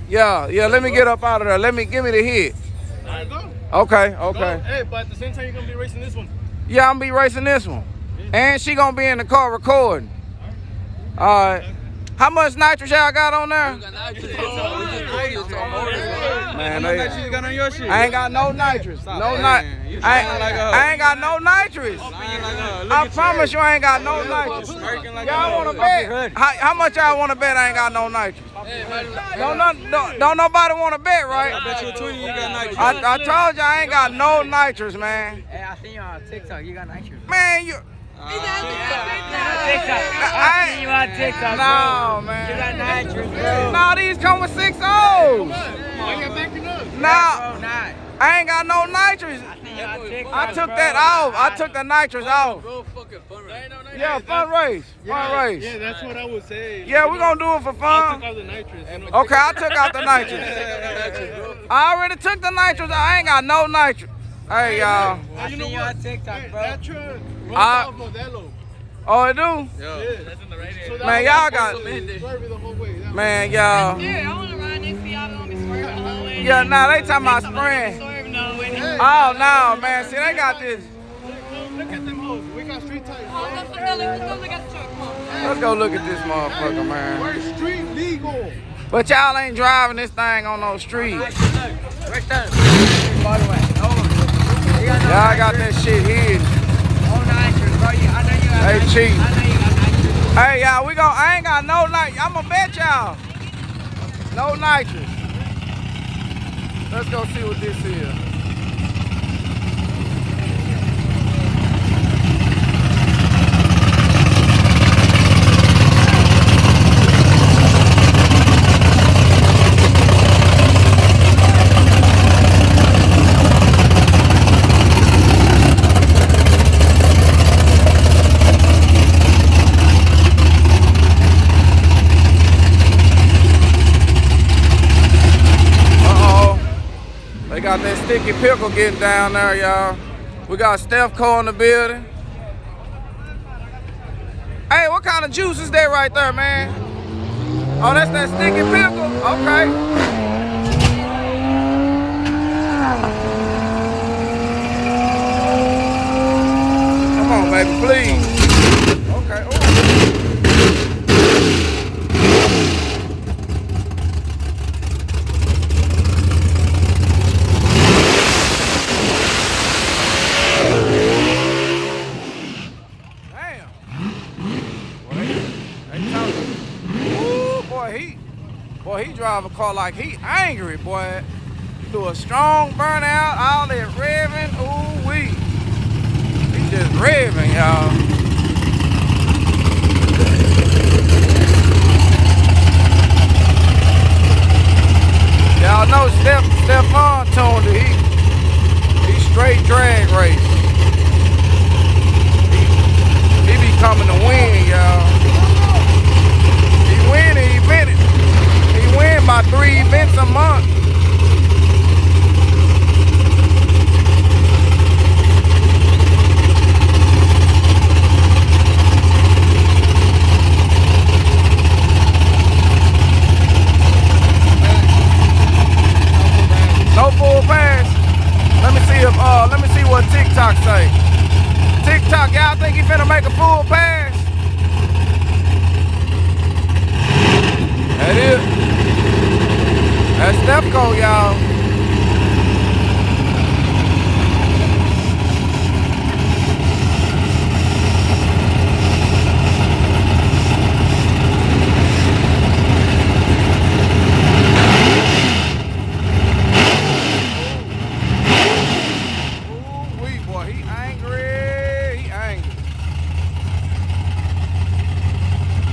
Yeah, let me get up out of there. Give me the hit. All right, go. Okay. Go. Hey, but at the same time, you're gonna be racing this one. Yeah, I'm gonna be racing this one. And she gonna be in the car recording. All right. How much nitrous y'all got on there? Man, I ain't got no nitrous. I ain't got no nitrous. I promise you I ain't got no nitrous. Y'all wanna bet? How much y'all wanna bet I ain't got no nitrous? Don't nobody wanna bet, right? I bet you 20 you got nitrous. I told you I ain't got no nitrous, man. Hey, I seen you on TikTok. You got nitrous. Man, you. I seen you on TikTok. No, man. You got nitrous, bro. No, these come with 6 O's. Why you got backing up? No, I ain't got no nitrous. I took that off. I took the nitrous off. Yeah, fun race. Yeah, that's what I would say. Yeah, we're going to do it for I fun. took out the nitrous. Okay, I took out the nitrous. I already took the nitrous. I ain't got no nitrous. Hey, y'all. I seen you on TikTok, bro. That truck runs off Modelo. Oh, it do? Yeah. That's in the radio. Man, y'all got... Man, y'all. Dude, I want to ride next to y'all. Don't be swerving the whole way. Yeah, nah, they talking about spraying. Swerving the whole way. Oh, no, man. See, they got this. Look at them hoes. We got street tires. Let's go look at the truck. Come on. Let's go look at this motherfucker, man. We're street legal. But y'all ain't driving this thing on no street. Right there. By the way. Y'all got that shit hidden. Oh, nitrous, bro. I know you got They nitrous. cheap. I know you got nitrous. Hey, y'all, I ain't got no nitrous. I'ma bet y'all. No nitrous. Let's go see what this is. They got that sticky pickle getting down there, y'all. We got Steph Cole in the building. Hey, what kind of juice is that right there, man? Oh, that's that sticky pickle? Okay. Come on, baby, please. Okay. Ooh. Boy, he drive a car like he angry, boy. Do a strong burnout, all that revving, ooh wee. He just revving, y'all. Y'all know Stephon tuned it. He straight drag race. He be coming to win, y'all. He winning, he winning. He win by 3 events a month. No full pass. Let me see what TikTok say. TikTok, y'all think he finna make a full pass? That is. That's Stefco, y'all. Ooh-wee, boy, he angry. He angry.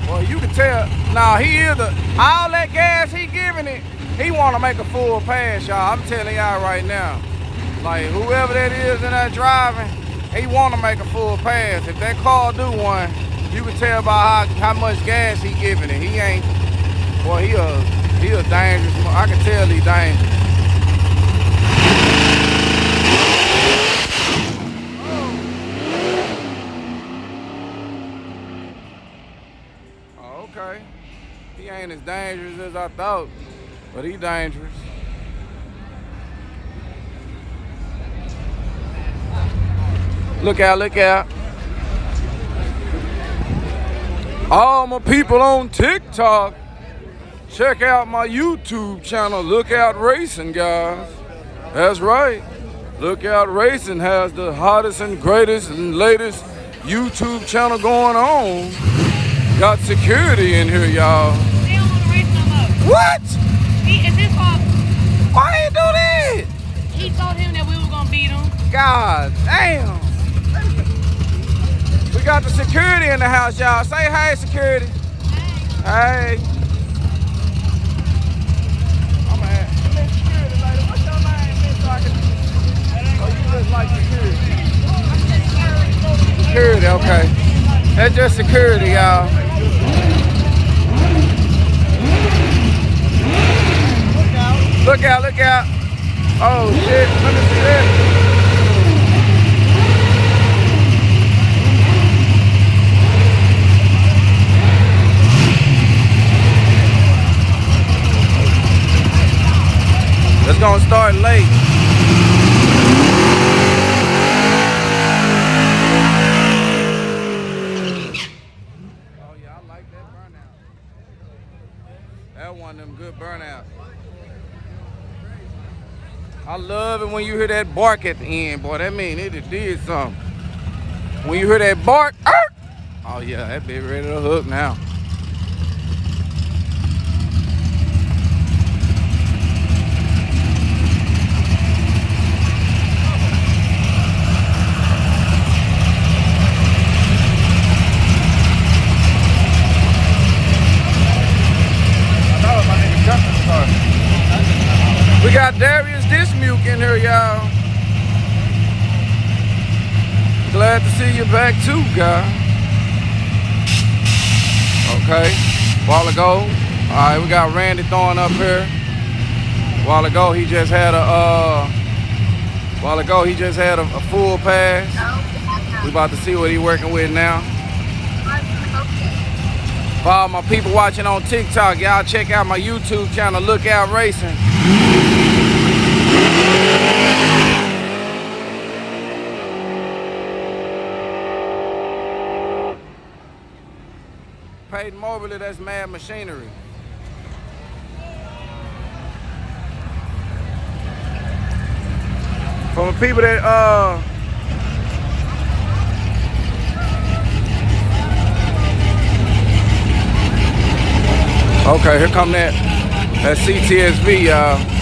Boy, you can tell. Nah, he is all that gas he giving it. He want to make a full pass, y'all. I'm telling y'all right now. Like, whoever that is in that driving, he want to make a full pass. If that car do one, you can tell by how much gas he giving it. He ain't, boy, he a dangerous, I can tell he dangerous. Oh, okay. He ain't as dangerous as I thought. But he dangerous. Look out, look out. All my people on TikTok, check out my YouTube channel, Lookout Racing, guys. That's right. Lookout Racing has the hottest and greatest and latest YouTube channel going on. Got security in here, y'all. They don't want to race no more. What? It's his fault. Why you do that? He told him that we were going to beat him. God damn. We got the security in the house, y'all. Say hey, security. Hey. I'm gonna ask. Miss Security lady, what's your name, Miss? So I can... Oh, you just like security. Security, okay. That's just security, y'all. Look out, look out. Oh shit, let me see that. It's gonna start late. Oh yeah, I like that burnout. That one of them good burnouts. I love it when you hear that bark at the end, boy. That mean it did something. When you hear that bark, oh yeah, that bitch ready to hook now. We got Darius Dismuke in here, y'all. Glad to see you back too, guy. Okay, while ago. All right, we got Randy throwing up here. While ago, he just had a a full pass. We about to see what he working with now. For all my people watching on TikTok, y'all check out my YouTube channel, Lookout Racing. Peyton Mobley, that's Mad Machinery. For the people that okay, here come that CTSV, y'all.